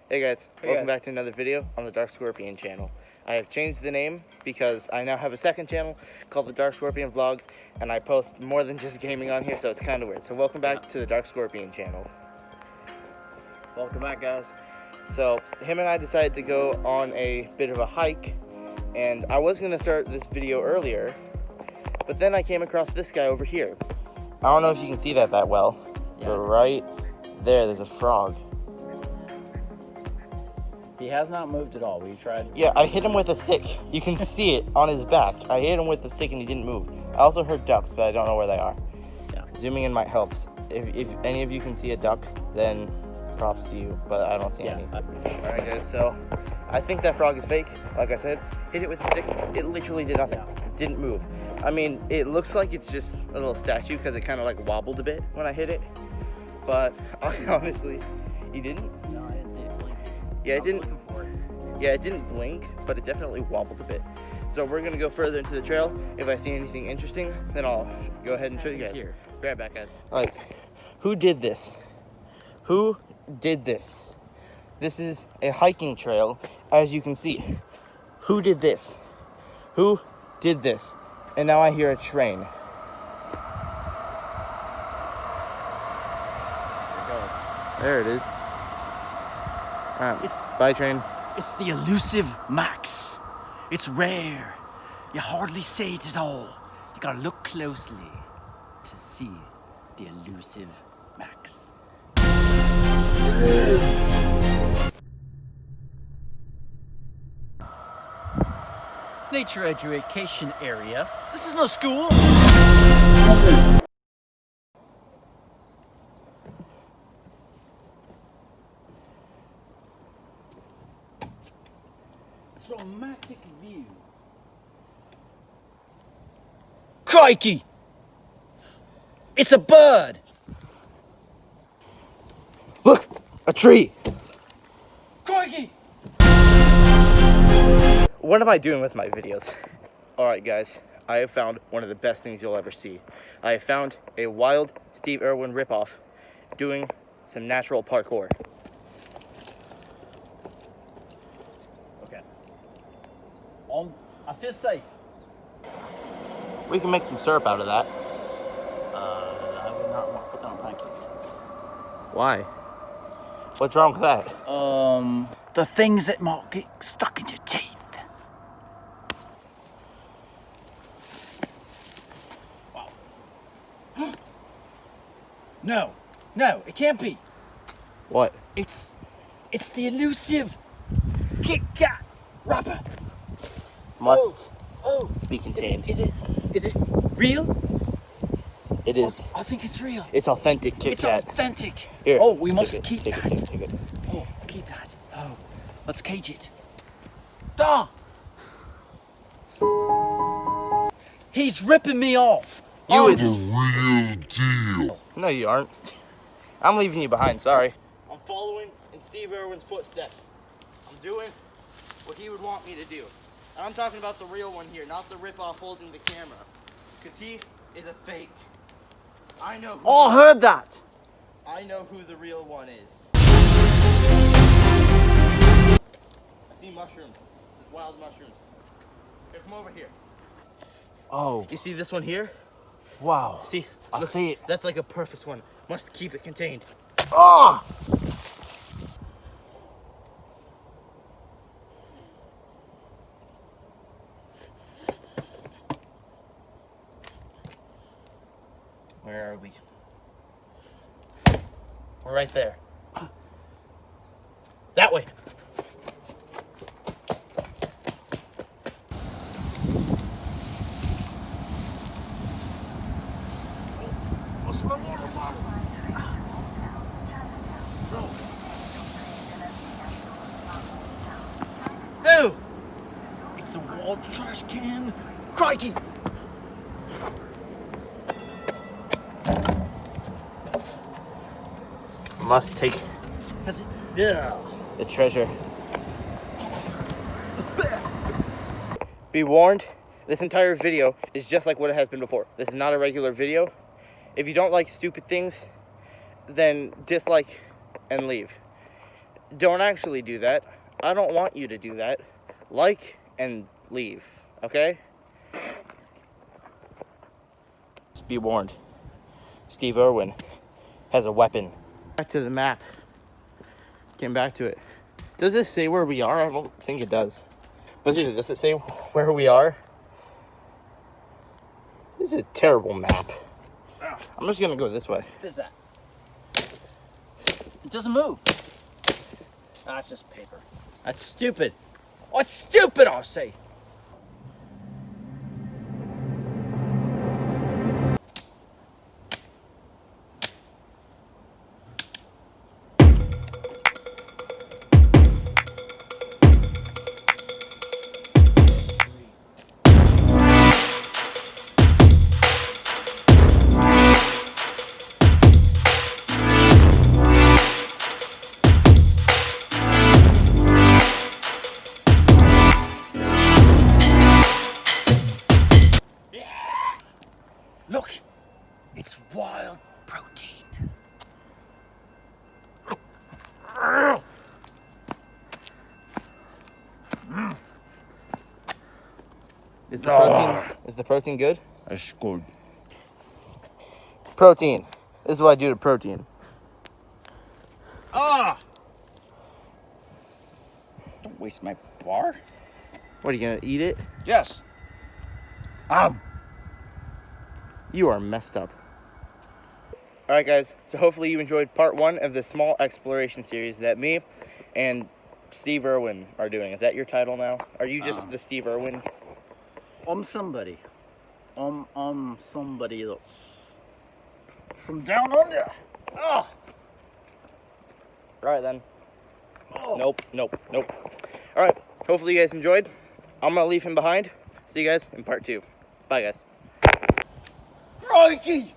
Hey guys, welcome back to another video on the Dark Scorpion channel. I have changed the name because I now have a second channel called the Dark Scorpion Vlogs, and I post more than just gaming on here, so it's kind of weird. So welcome back to the Dark Scorpion channel. Welcome back, guys. So him and I decided to go on a bit of a hike, and I was going to start this video earlier, but then I came across this guy over here. I don't know if you can see that well, but right there's a frog. He has not moved at all. We tried. Yeah, I hit him with a stick. You can see it on his back. I hit him with a stick and he didn't move. I also heard ducks, but I don't know where they are. Yeah. Zooming in might help. If any of you can see a duck, then props to you, but I don't see any. Alright guys, so I think that frog is fake. Like I said, hit it with a stick. It literally did nothing. It didn't move. I mean, it looks like it's just a little statue because it kind of like wobbled a bit when I hit it. But honestly, he didn't. No, it blink. Yeah, it didn't. Yeah, it didn't blink, but it definitely wobbled a bit. So we're gonna go further into the trail. If I see anything interesting, then I'll go ahead and show you guys. Here. Be right back, guys. Like, who did this? Who did this? This is a hiking trail, as you can see. Who did this? Who did this? And now I hear a train. There it is. Bye, train. It's the elusive Max. It's rare. You hardly see it at all. You gotta look closely to see the elusive Max. Nature education area. This is no school. Dramatic view. Crikey! It's a bird! Look! A tree! Crikey! What am I doing with my videos? Alright guys, I have found one of the best things you'll ever see. I have found a wild Steve Irwin ripoff doing some natural parkour. I feel safe. We can make some syrup out of that. I would not want to put that on pancakes. Why? What's wrong with that? The things that might get stuck in your teeth. Wow. No, it can't be. What? It's the elusive Kit Kat wrapper. Must be contained. Is it real? It is. I think it's real. It's authentic Kit Kat. It's authentic. Here, oh, we must keep take that. Take it. Oh, keep that. Oh, let's cage it. Da! He's ripping me off. You The real deal. No, you aren't. I'm leaving you behind, sorry. I'm following in Steve Irwin's footsteps. I'm doing what he would want me to do. And I'm talking about the real one here, not the ripoff holding the camera. Because he is a fake. I know who All heard that. I know who the real one is. I see mushrooms. There's wild mushrooms. Here, come over here. Oh, You see this one here? wow. See? I Look, see it. That's like a perfect one. Must keep it contained. Oh! Where are we? We're right there. That way. What's my water bottle? Oh! It's a wall trash can. Crikey! Must take Has it? Yeah. the treasure. Be warned, this entire video is just like what it has been before. This is not a regular video. If you don't like stupid things, then dislike and leave. don't actually do that. I don't want you to do that. Like and leave, okay? Be warned. Steve Irwin has a weapon. Back to the map. Came back to it. Does it say where we are? I don't think it does. But seriously, does it say where we are? This is a terrible map. I'm just gonna go this way. What is that? It doesn't move. That's just paper. That's stupid. Oh, it's stupid, I'll say. Look, it's wild protein. Is the protein good? That's good. Protein. This is what I do to protein. Ah! Don't waste my bar. What, are you gonna eat it? Yes. You are messed up. Alright guys, so hopefully you enjoyed part 1 of the small exploration series that me and Steve Irwin are doing. Is that your title now? Are you just the Steve Irwin? I'm somebody. I'm somebody that's from down under. Oh. Alright then. Oh. Nope. Alright, hopefully you guys enjoyed. I'm gonna leave him behind. See you guys in part 2. Bye guys. Crikey!